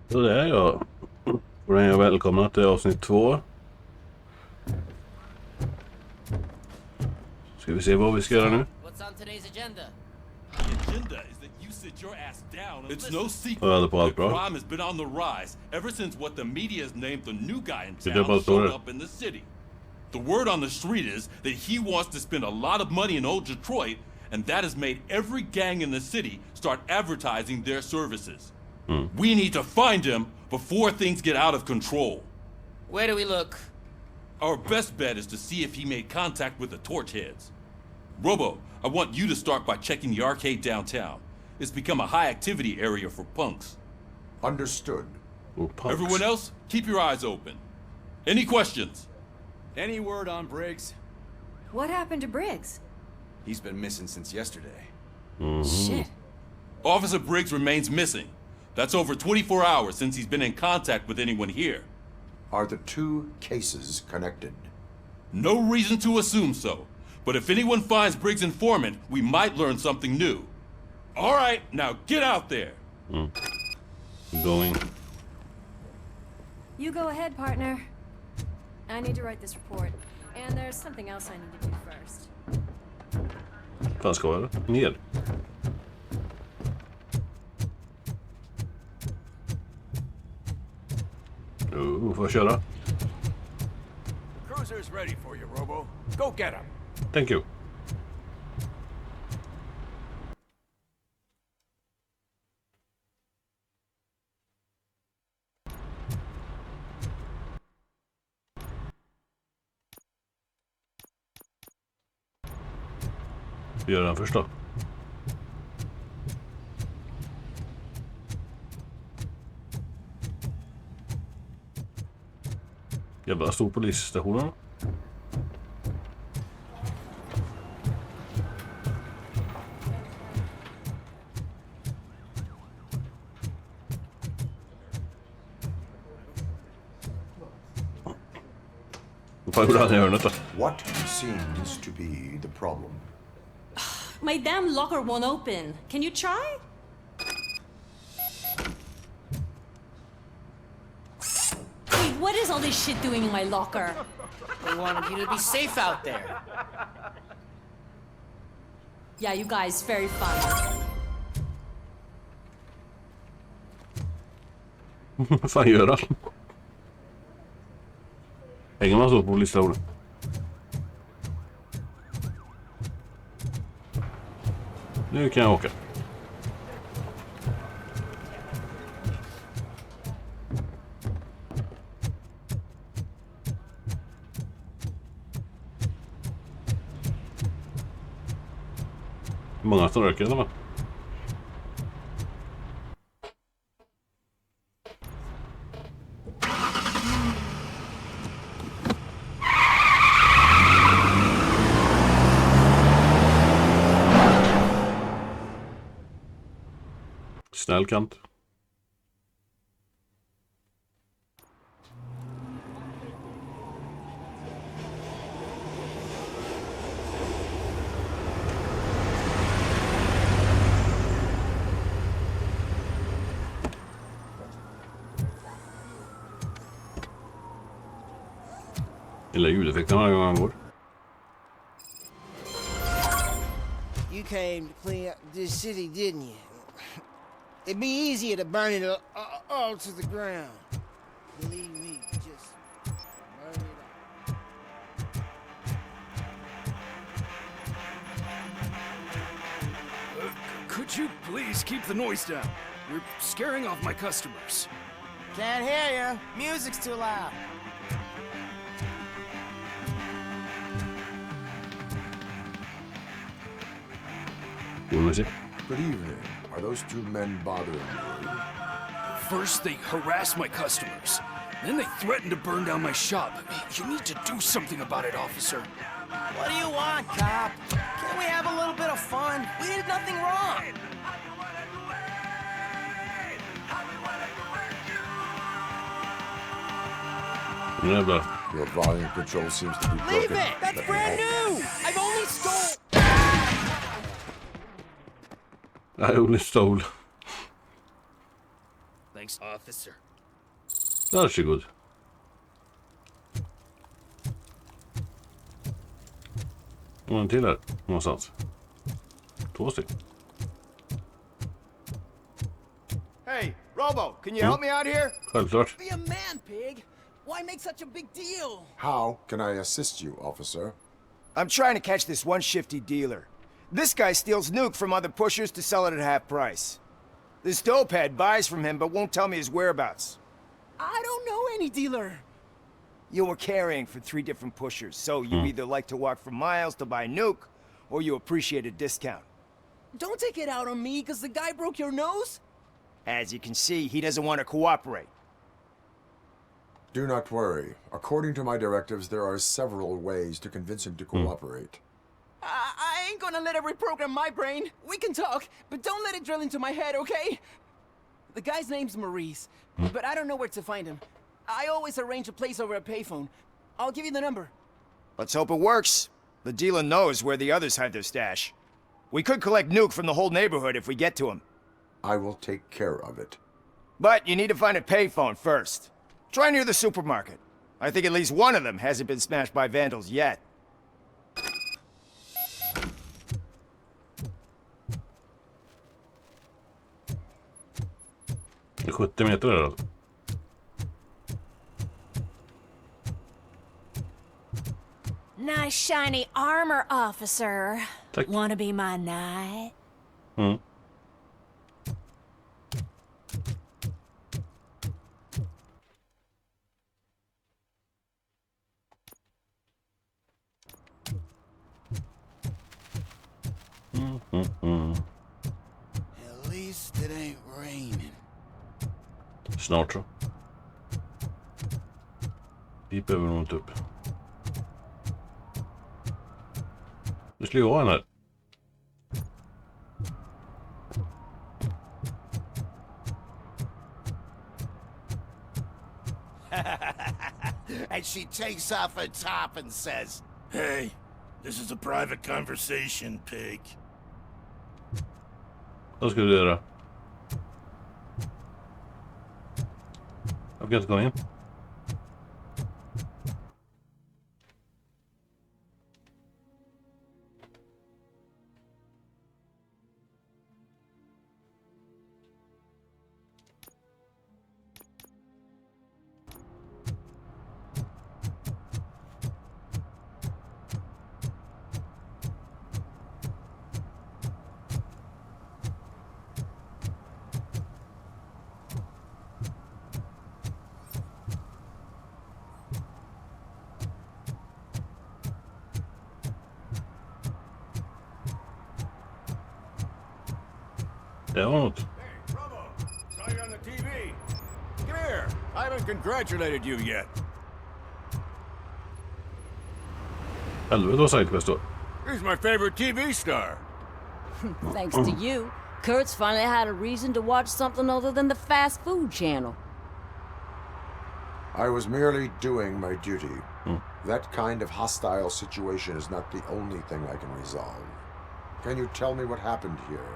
Så det är jag. Och den är välkomna till avsnitt 2. Ska vi se vad vi ska göra nu? What's on today's agenda? The agenda is that you sit your ass down and it's no secret that crime has been on the rise ever since what the media has named the new guy in Did you town about showed do it? up in the city. The word on the street is that he wants to spend a lot of money in old Detroit, and that has made every gang in the city start advertising their services. We need to find him before things get out of control. Where do we look? Our best bet is to see if he made contact with the Torchheads. Robo, I want you to start by checking the arcade downtown. It's become a high-activity area for punks. Understood. Oh, punks. Everyone else, keep your eyes open. Any questions? Any word on Briggs? What happened to Briggs? He's been missing since yesterday. Shit. Officer Briggs remains missing. That's over 24 hours since he's been in contact with anyone here. Are the two cases connected? No reason to assume so. But if anyone finds Briggs' informant, we might learn something new. All right, now get out there. Going. You go ahead, partner. I need to write this report. And there's something else I need to do first. Fan ska jag ner? Får jag köra? Cruiser's ready for you, Robo. Go get him. Thank you. Vi gör den först då. Jävla stor polisstationen. Vad gjorde han i hörnet då? What seems to be the problem? My damn locker won't open. Can you try? Wait, what is all this shit doing in my locker? We wanted you to be safe out there. Yeah, you guys, very fun. Vad fan gör han? Hänger man så på polisstationen? Nu kan jag åka. Många som röker eller vad? Snäll kant. Gillar ljudeffekterna varje gång han går. You came to clean up this city, didn't you? It'd be easier to burn it all to the ground. Believe me, just burn it up. Could you please keep the noise down? You're scaring off my customers. Can't hear you. Music's too loud. Good evening. Are those two men bothering you? First, they harass my customers. Then they threaten to burn down my shop. You need to do something about it, officer. What do you want, cop? Can't we have a little bit of fun? We did nothing wrong. Your volume control seems to be broken. Leave it! That's brand new! I've only stole... I only stole. They Thanks, officer. Varsågod. Och en till här någonstans. 2 stycken. Hey, Robo, can you help me out here? Självklart. Be a man, pig. Why make such a big deal? How can I assist you, officer? I'm trying to catch this one shifty dealer. This guy steals nuke from other pushers to sell it at half price. This dopehead buys from him but won't tell me his whereabouts. I don't know any dealer. You were carrying for 3 different pushers, so you either like to walk for miles to buy nuke, or you appreciate a discount. Don't take it out on me, because the guy broke your nose? As you can see, he doesn't want to cooperate. Do not worry. According to my directives, there are several ways to convince him to cooperate. I ain't gonna let it reprogram my brain. We can talk, but don't let it drill into my head, okay? The guy's name's Maurice, but I don't know where to find him. I always arrange a place over a payphone. I'll give you the number. Let's hope it works. The dealer knows where the others hide their stash. We could collect nuke from the whole neighborhood if we get to him. I will take care of it. But you need to find a payphone first. Try near the supermarket. I think at least one of them hasn't been smashed by vandals yet. Det är 70 meter där alltså. Nice shiny armor, officer. Tack. Wanna be my knight? At least it ain't raining. Snart så. Vi behöver nog inte upp. Du slår jag en här. And she takes off her top and says, Hey, this is a private conversation, pig. Vad ska du göra? Jag kan inte komma in. Det var något. Hey, Robo! Saw you on the TV. Come here. I haven't congratulated you yet. Helvete vad sidequest då. He's my favorite TV star. Thanks to you, Kurt's finally had a reason to watch something other than the fast food channel. I was merely doing my duty. That kind of hostile situation is not the only thing I can resolve. Can you tell me what happened here?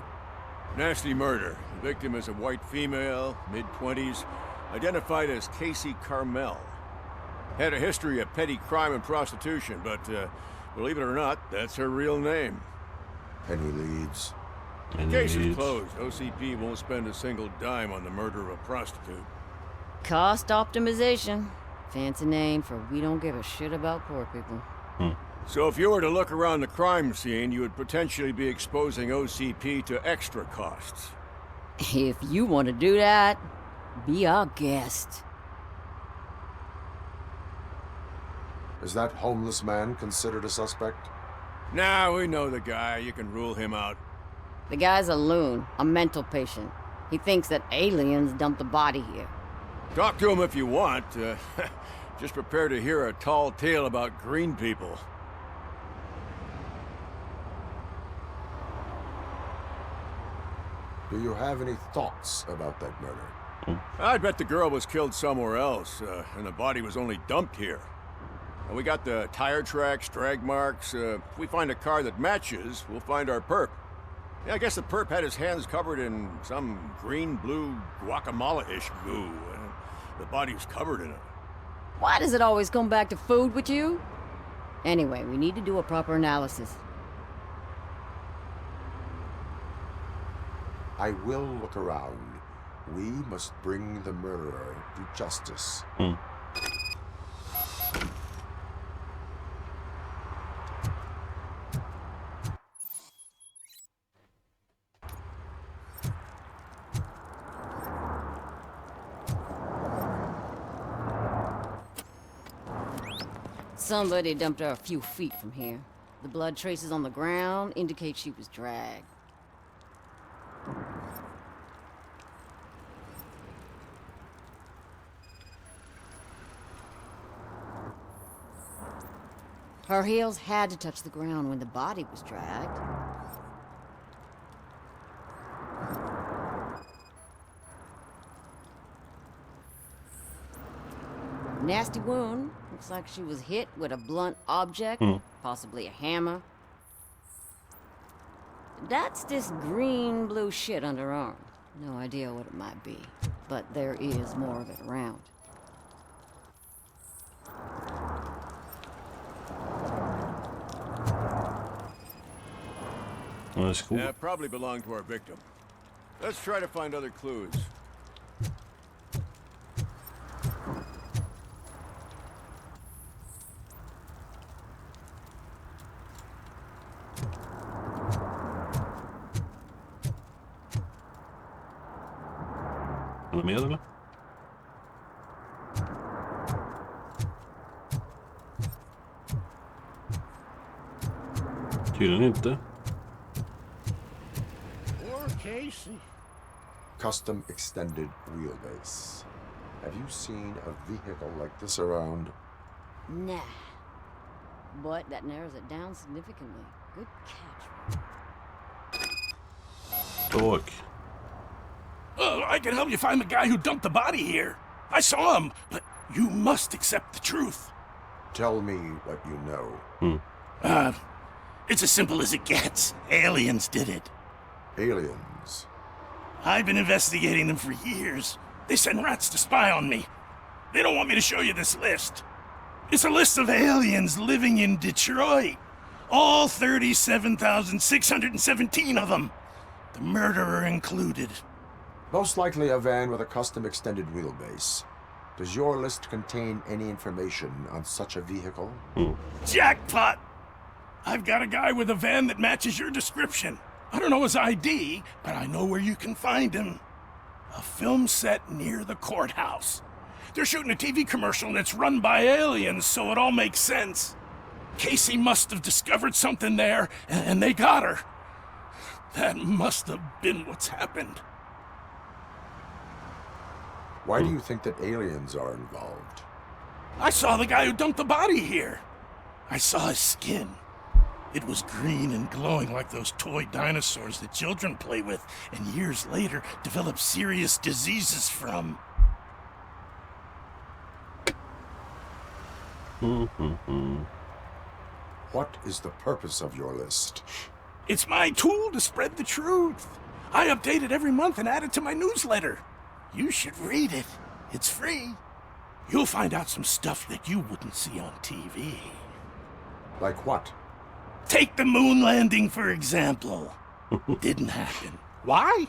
Nasty murder. The victim is a white female, mid-20s, identified as Casey Carmel. Had a history of petty crime and prostitution, but believe it or not, that's her real name. Any leads? Case is closed. OCP won't spend a single dime on the murder of a prostitute. Cost optimization. Fancy name for we don't give a shit about poor people. So if you were to look around the crime scene, you would potentially be exposing OCP to extra costs. If you want to do that, be our guest. Is that homeless man considered a suspect? Nah, we know the guy. You can rule him out. The guy's a loon, a mental patient. He thinks that aliens dumped the body here. Talk to him if you want. Just prepare to hear a tall tale about green people. Do you have any thoughts about that murder? I bet the girl was killed somewhere else, and the body was only dumped here. And we got the tire tracks, drag marks. If we find a car that matches, we'll find our perp. Yeah, I guess the perp had his hands covered in some green-blue guacamole-ish goo. The body was covered in it. Why does it always come back to food with you? Anyway, we need to do a proper analysis. I will look around. We must bring the murderer to justice. Somebody dumped her a few feet from here. The blood traces on the ground indicate she was dragged. Her heels had to touch the ground when the body was dragged. Nasty wound. Looks like she was hit with a blunt object, possibly a hammer. That's this green-blue shit under her arm. No idea what it might be, but there is more of it around. Ja, det är cool. Yeah, probably belonged to our victim. Let's try to find other clues. Är det med eller? Tydligen inte. Casey. Custom extended wheelbase. Have you seen a vehicle like this around? Nah. But that narrows it down significantly. Good catch. Tack. I can help you find the guy who dumped the body here. I saw him, but you must accept the truth. Tell me what you know. It's as simple as it gets. Aliens did it. Aliens. I've been investigating them for years. They send rats to spy on me. They don't want me to show you this list. It's a list of aliens living in Detroit. All 37,617 of them. The murderer included. Most likely a van with a custom extended wheelbase. Does your list contain any information on such a vehicle? Jackpot! I've got a guy with a van that matches your description. I don't know his ID, but I know where you can find him. A film set near the courthouse. They're shooting a TV commercial and it's run by aliens, so it all makes sense. Casey must have discovered something there, and they got her. That must have been what's happened. Why do you think that aliens are involved? I saw the guy who dumped the body here. I saw his skin. It was green and glowing like those toy dinosaurs that children play with and years later develop serious diseases from. What is the purpose of your list? It's my tool to spread the truth. I update it every month and add it to my newsletter. You should read it. It's free. You'll find out some stuff that you wouldn't see on TV. Like what? Take the moon landing, for example. Didn't happen. Why?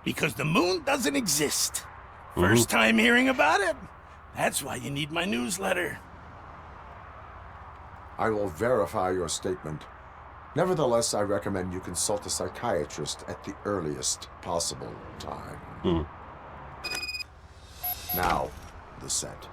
Because the moon doesn't exist. First time hearing about it? That's why you need my newsletter. I will verify your statement. Nevertheless, I recommend you consult a psychiatrist at the earliest possible time. Now, the set.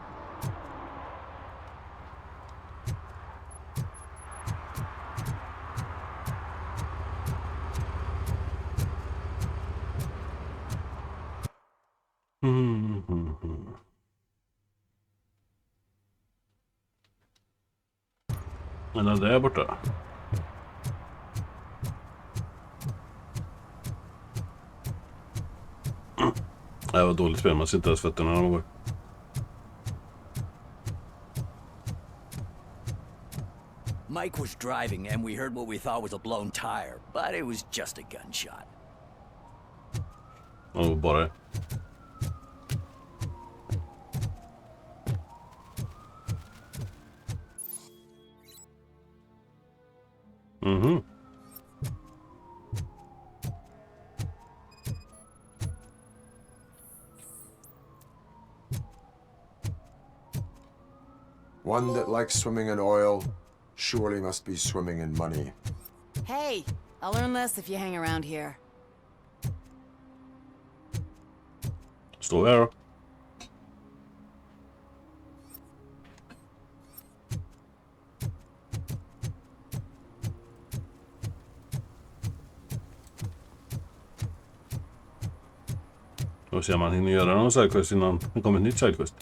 Men den där borta. Det var dåligt spel, man ser inte ens fötterna någon gång. Mike was driving and we heard what we thought was a blown tire, but it was just a gunshot. Oh, bara. Mhm. One that likes swimming in oil surely must be swimming in money. Hey, I'll learn less if you hang around here. Stå där då. Då ser man hinner göra någon sidequest innan det kommer ett nytt sidequest.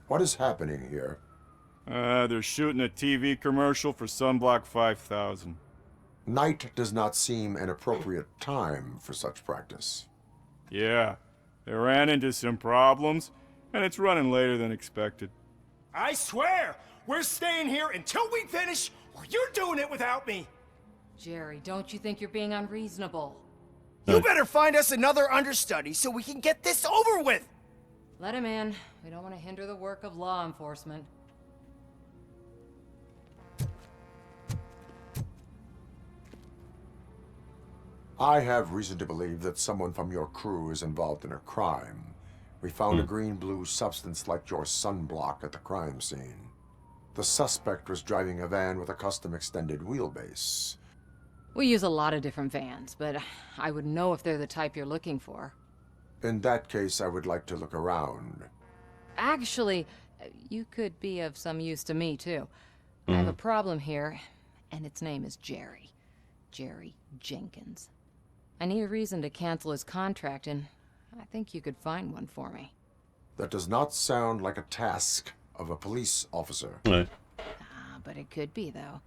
What is happening here? They're shooting a TV commercial for Sunblock 5000. Night does not seem an appropriate time for such practice. Yeah, they ran into some problems, and it's running later than expected. I swear, we're staying here until we finish, or you're doing it without me. Jerry, don't you think you're being unreasonable? You better find us another understudy so we can get this over with. Let him in. We don't want to hinder the work of law enforcement. I have reason to believe that someone from your crew is involved in a crime. We found a green-blue substance like your sunblock at the crime scene. The suspect was driving a van with a custom extended wheelbase. We use a lot of different vans, but I wouldn't know if they're the type you're looking for. In that case, I would like to look around. Actually, you could be of some use to me, too. I have a problem here, and its name is Jerry. Jerry Jenkins. I need a reason to cancel his contract, and I think you could find one for me. That does not sound like a task of a police officer. Nej. But it could be, though.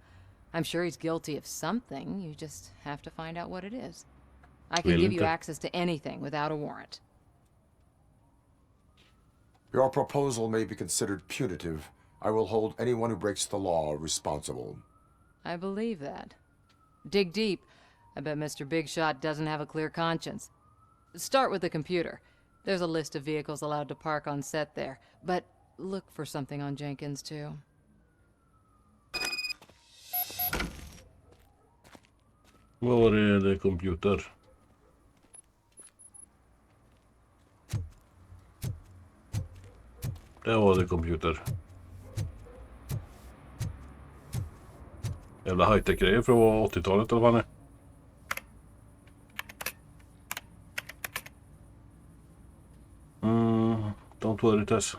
I'm sure he's guilty of something. You just have to find out what it is. I can give you access to anything without a warrant. Your proposal may be considered punitive. I will hold anyone who breaks the law responsible. I believe that. Dig deep. I bet Mr. Big Shot doesn't have a clear conscience. Start with the computer. There's a list of vehicles allowed to park on set there. But look for something on Jenkins, too. Var är det computer? Det var det computer. Jävla high-tech-grejer för att vara 80-talet eller vad det är. Don't worry, Tess.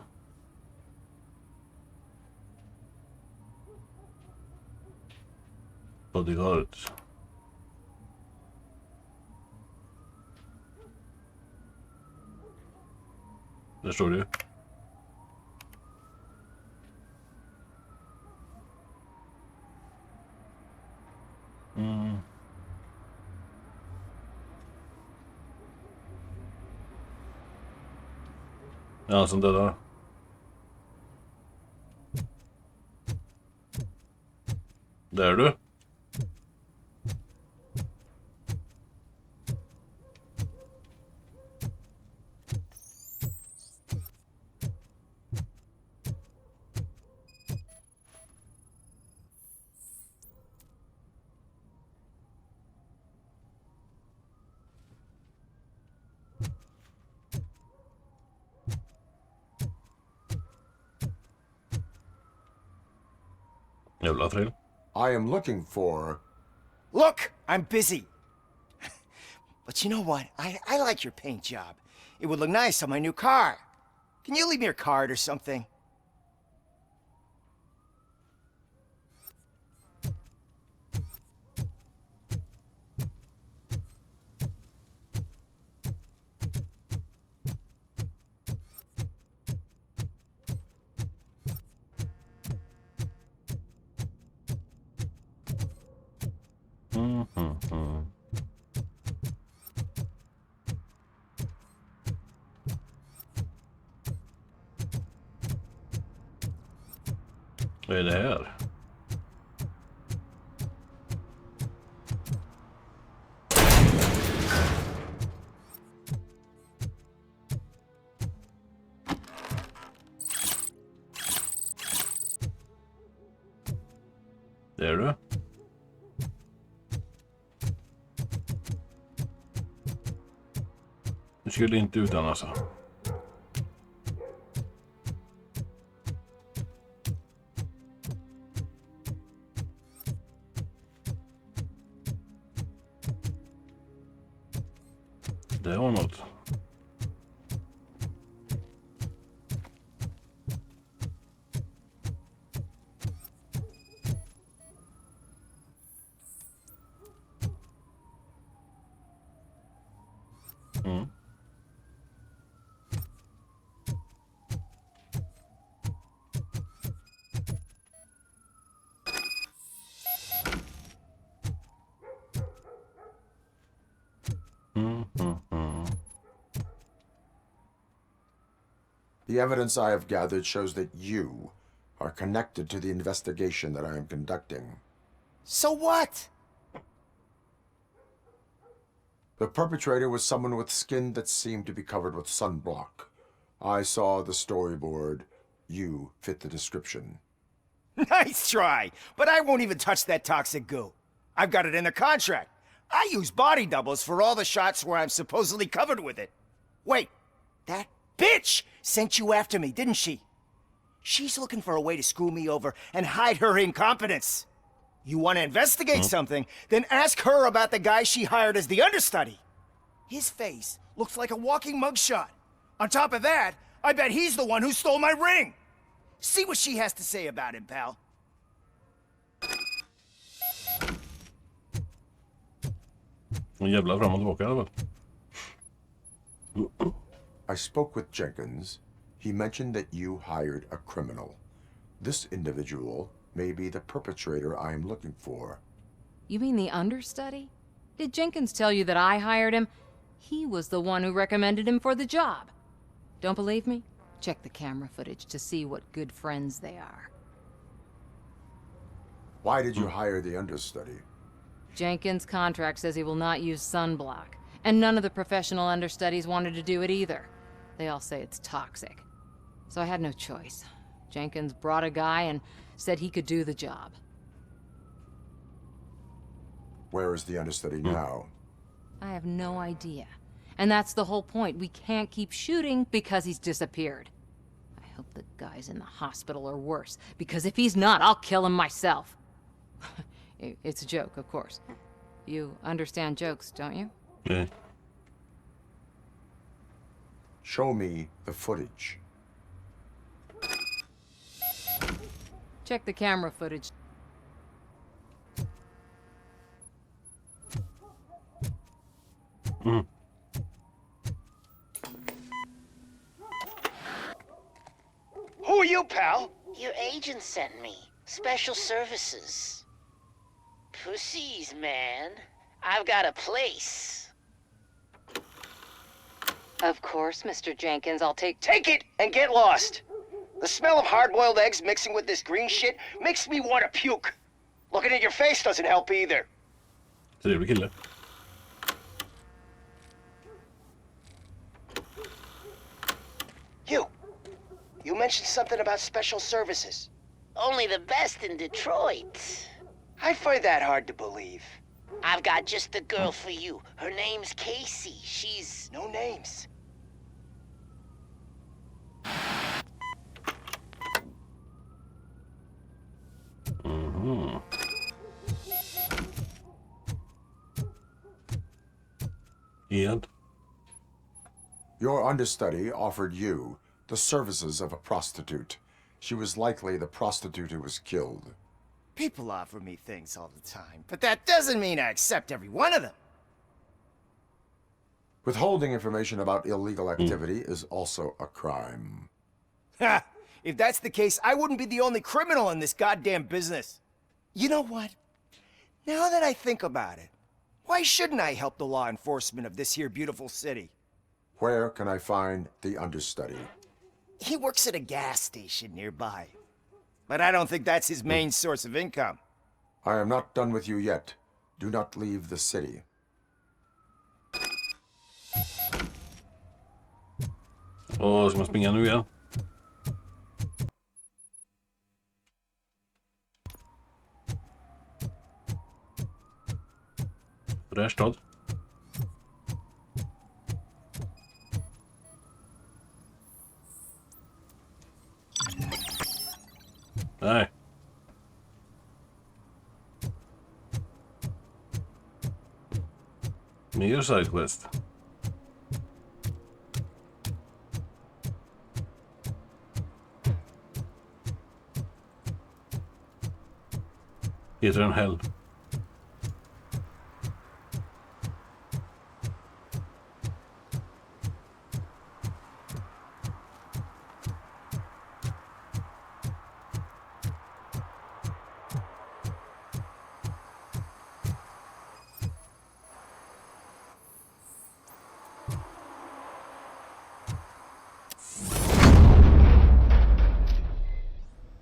Bodyguard. Där står det ju. Ja, sånt där. Där du. Jävla thrill. I am looking for... Look, I'm busy. But you know what? I like your paint job. It would look nice on my new car. Can you leave me your card or something? Vad är det här? Det är du. Du skulle inte utan alltså. Det var något. Mm. The evidence I have gathered shows that you are connected to the investigation that I am conducting. So what? The perpetrator was someone with skin that seemed to be covered with sunblock. I saw the storyboard. You fit the description. Nice try, but I won't even touch that toxic goo. I've got it in the contract. I use body doubles for all the shots where I'm supposedly covered with it. Wait, that bitch sent you after me, didn't she? She's looking for a way to screw me over and hide her incompetence. You want to investigate something, then ask her about the guy she hired as the understudy. His face looks like a walking mugshot. On top of that, I bet he's the one who stole my ring. See what she has to say about him, pal. En jävla fram och tillbaka i alla fall. I spoke with Jenkins. He mentioned that you hired a criminal. This individual may be the perpetrator I am looking for. You mean the understudy? Did Jenkins tell you that I hired him? He was the one who recommended him for the job. Don't believe me? Check the camera footage to see what good friends they are. Why did you hire the understudy? Jenkins' contract says he will not use sunblock, and none of the professional understudies wanted to do it either. They all say it's toxic. So I had no choice. Jenkins brought a guy and said he could do the job. Where is the understudy now? I have no idea. And that's the whole point. We can't keep shooting because he's disappeared. I hope the guy's in the hospital or worse, because if he's not, I'll kill him myself. It's a joke, of course. You understand jokes, don't you? Yeah. Show me the footage. Check the camera footage. Mm. Who are you, pal? Your agent sent me. Special services. Pussies, man. I've got a place. Of course, Mr. Jenkins, I'll take Take it and get lost. The smell of hard-boiled eggs mixing with this green shit makes me want to puke. Looking at your face doesn't help either. Trevlig kille. You mentioned something about special services. Only the best in Detroit. I find that hard to believe. I've got just the girl for you. Her name's Casey. She's... No names. Mm-hmm. And? Your understudy offered you the services of a prostitute. She was likely the prostitute who was killed. People offer me things all the time, but that doesn't mean I accept every one of them. Withholding information about illegal activity is also a crime. Ha! If that's the case, I wouldn't be the only criminal in this goddamn business. You know what? Now that I think about it, why shouldn't I help the law enforcement of this here beautiful city? Where can I find the understudy? He works at a gas station nearby. But I don't think that's his main source of income. I am not done with you yet. Do not leave the city. Åh, ska man springa nu igen? Rärstad. Nej. Mer sidequest. Heter den Hell?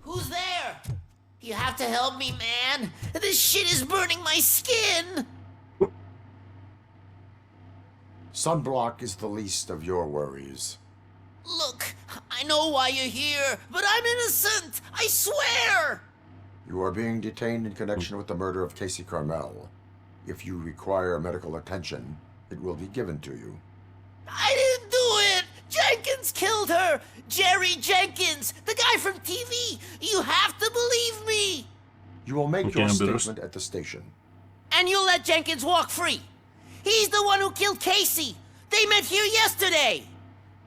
Who's there? You have to help me, man. This shit is burning my skin. Sunblock is the least of your worries. Look, I know why you're here, but I'm innocent. I swear. You are being detained in connection with the murder of Casey Carmel. If you require medical attention, it will be given to you. I didn't do it. Jenkins killed her. Jerry Jenkins, the guy from TV. You have to believe me. You will make Okay, your Bruce. statement at the station. And you'll let Jenkins walk free. He's the one who killed Casey. They met here yesterday.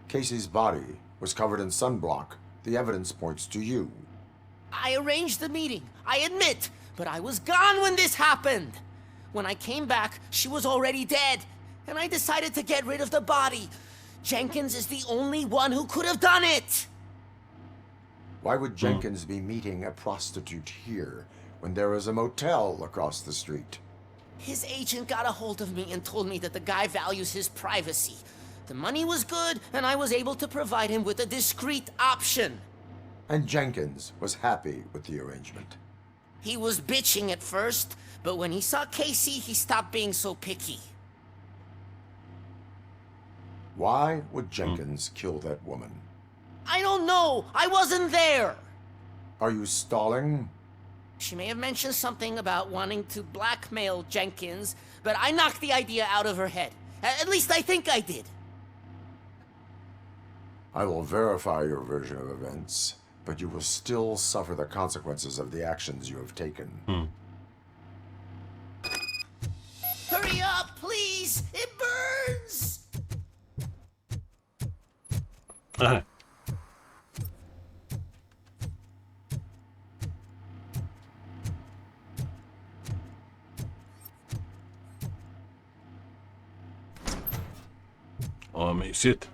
Casey's body was covered in sunblock. The evidence points to you. I arranged the meeting, I admit, but I was gone when this happened. When I came back, she was already dead, and I decided to get rid of the body. Jenkins is the only one who could have done it. Why would Jenkins be meeting a prostitute here when there is a motel across the street? His agent got a hold of me and told me that the guy values his privacy. The money was good, and I was able to provide him with a discreet option. And Jenkins was happy with the arrangement. He was bitching at first, but when he saw Casey, he stopped being so picky. Why would Jenkins kill that woman? I don't know. I wasn't there. Are you stalling? She may have mentioned something about wanting to blackmail Jenkins, but I knocked the idea out of her head. At least I think I did. I will verify your version of events, but you will still suffer the consequences of the actions you have taken. Hurry up, please! It burns! Nej. Åh, mysigt.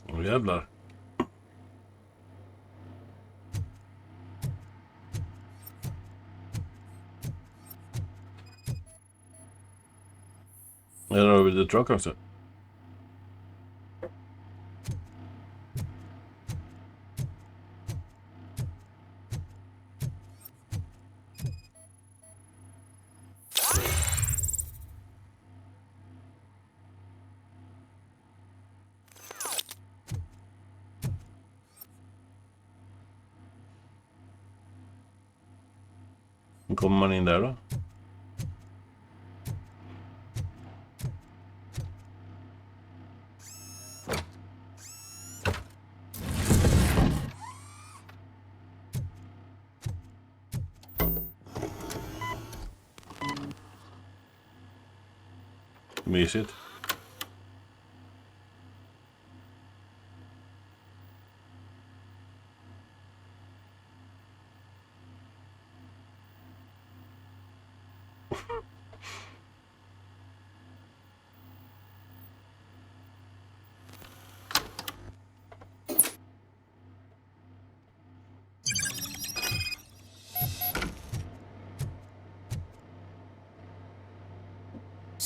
Åh, jävlar. Där har vi The Truck också. Hur kommer man in där då? Mysigt.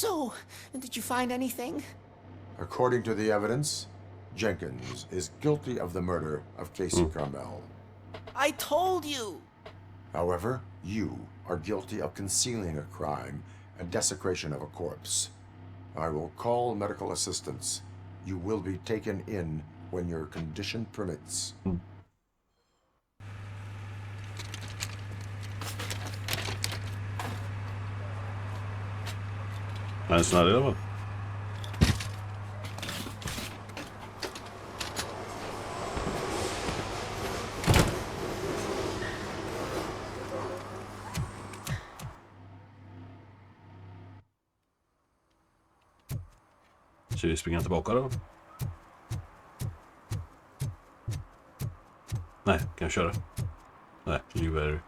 So, did you find anything? According to the evidence, Jenkins is guilty of the murder of Casey Carmel. I told you! However, you are guilty of concealing a crime and desecration of a corpse. I will call medical assistance. You will be taken in when your condition permits. That's not it, aber. Ska vi springa tillbaka då? Nej, kan jag köra? Nej, lever.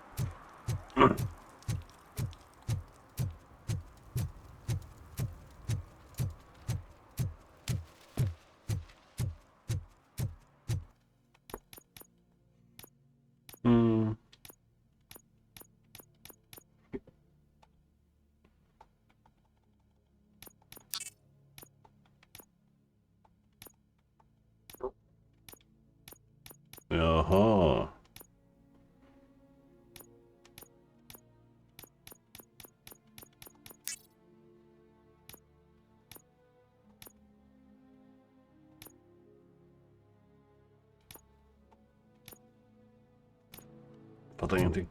Jaha. Fattar ingenting.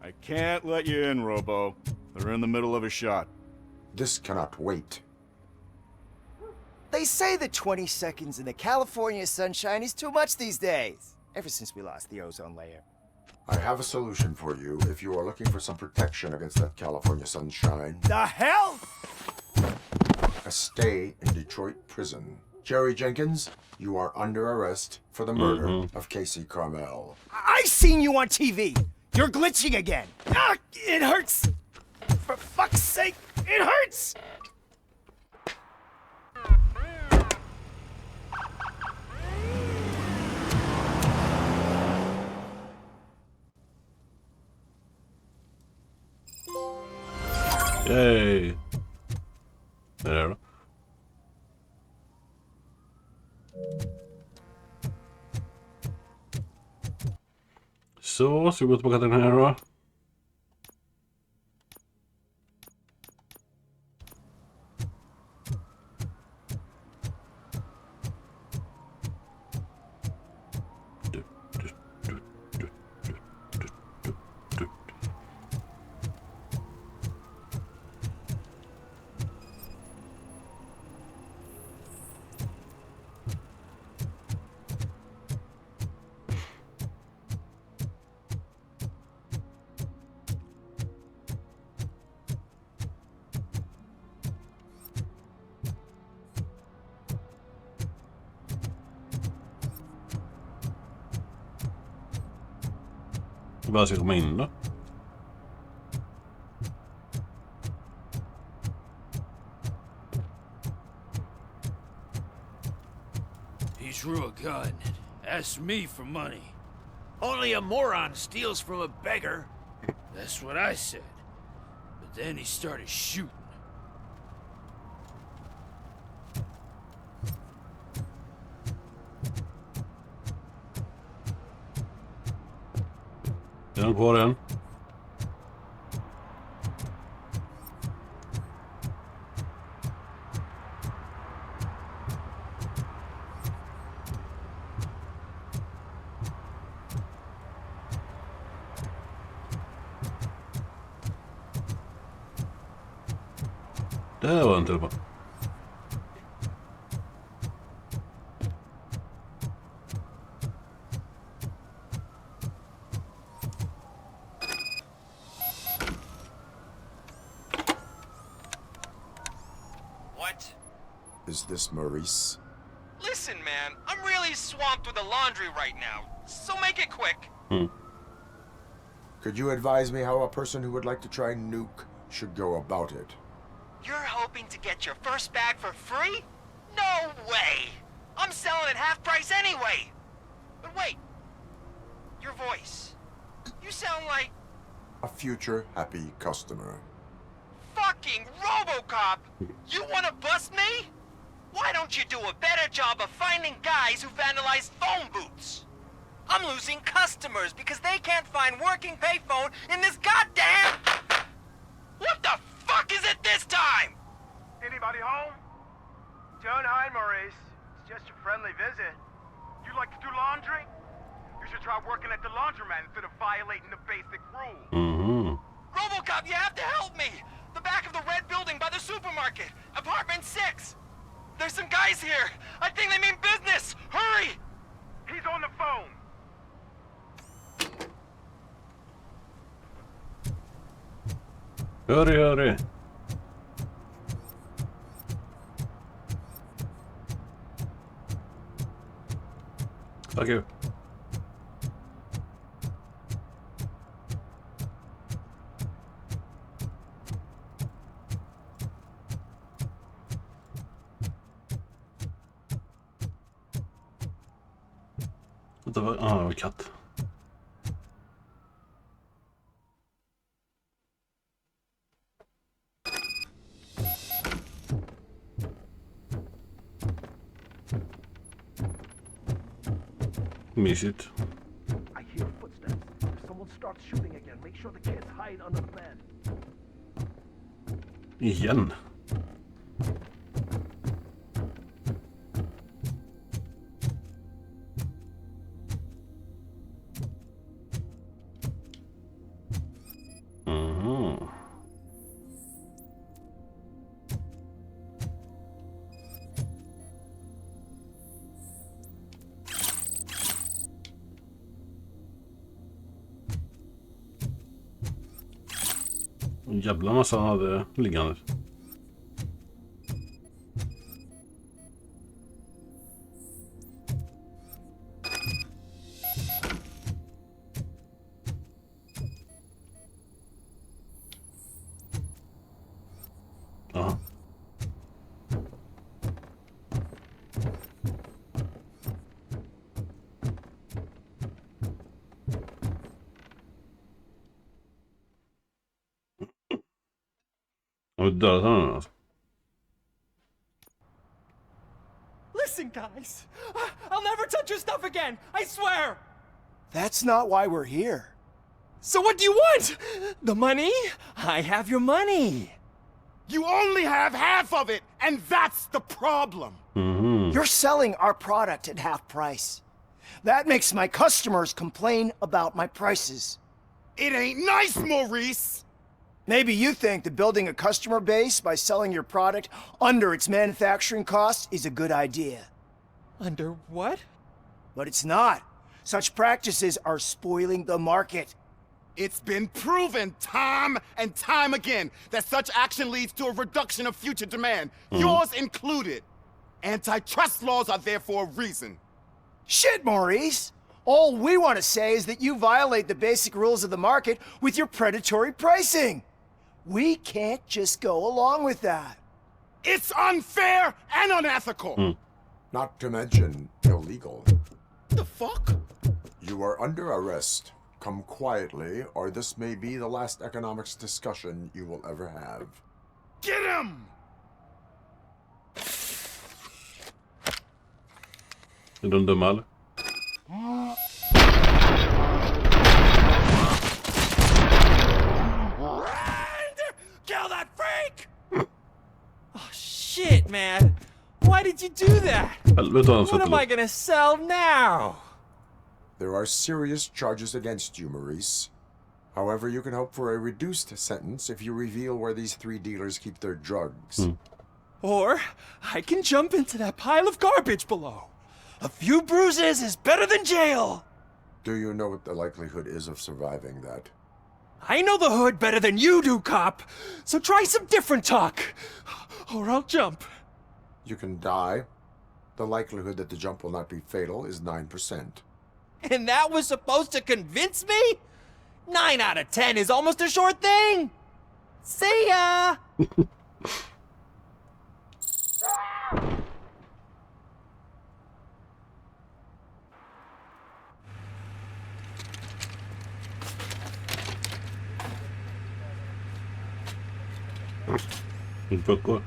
I can't let you in, Robo. They're in the middle of a shot. This cannot wait. They say that 20 seconds in the California sunshine is too much these days. Ever since we lost the ozone layer. I have a solution for you if you are looking for some protection against that California sunshine. The hell? A stay in Detroit prison. Jerry Jenkins, you are under arrest for the murder of Casey Carmel. I seen you on TV. You're glitching again. Ah, it hurts. For fuck's sake, it hurts. Yay! Där då. Så, ska vi gå tillbaka till den här då. Bara ska komma in då. He drew a gun and asked me for money. Only a moron steals from a beggar. That's what I said. But then he started shooting. Är den kvar än? Där var den till på. Is this Maurice? Listen, man, I'm really swamped with the laundry right now, so make it quick. Could you advise me how a person who would like to try nuke should go about it? You're hoping to get your first bag for free? No way! I'm selling at half price anyway! But wait, your voice. You sound like... A future happy customer. Fucking Robocop! You wanna bust me? Why don't you do a better job of finding guys who vandalize phone booths? I'm losing customers because they can't find working payphone in this goddamn... What the fuck is it this time? Anybody home? Don't hide, Maurice. It's just a friendly visit. You like to do laundry? You should try working at the laundromat instead of violating the basic rules. Robocop, you have to help me! The back of the red building by the supermarket. Apartment 6. There's some guys here. I think they mean business. Hurry! He's on the phone. Hurry, hurry. Fuck you. Det var katt. Mysigt. I hear footsteps. If someone starts shooting again, make sure the kids hide under the bed. Igen. En jävla massa han hade liggande. Aha. Och dödade han alltså. Listen, guys. I'll never touch your stuff again. I swear. That's not why we're here. So what do you want? The money? I have your money. You only have half of it, and that's the problem. You're selling our product at half price. That makes my customers complain about my prices. It ain't nice, Maurice. Maybe you think that building a customer base by selling your product under its manufacturing cost is a good idea. Under what? But it's not. Such practices are spoiling the market. It's been proven time and time again that such action leads to a reduction of future demand, yours included. Antitrust laws are there for a reason. Shit, Maurice! All we want to say is that you violate the basic rules of the market with your predatory pricing. We can't just go along with that. It's unfair and unethical. Not to mention illegal. The fuck? You are under arrest. Come quietly, or this may be the last economics discussion you will ever have. Get him! Är de dumma eller? Kill that freak! Oh shit, man. Why did you do that? What am I gonna sell now? There are serious charges against you, Maurice. However, you can hope for a reduced sentence if you reveal where these 3 dealers keep their drugs. Or I can jump into that pile of garbage below. A few bruises is better than jail. Do you know what the likelihood is of surviving that? I know the hood better than you do, cop. So try some different talk, or I'll jump. You can die. The likelihood that the jump will not be fatal is 9%. And that was supposed to convince me? 9 out of 10 is almost a sure thing. See ya! Puckor.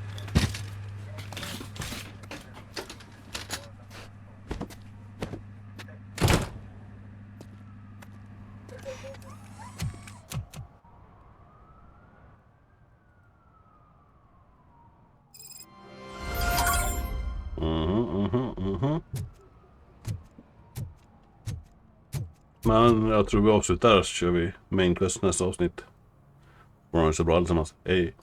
Men jag tror vi avslutar så kör vi main quest nästa avsnitt. Var det så bra allesammans. Hej.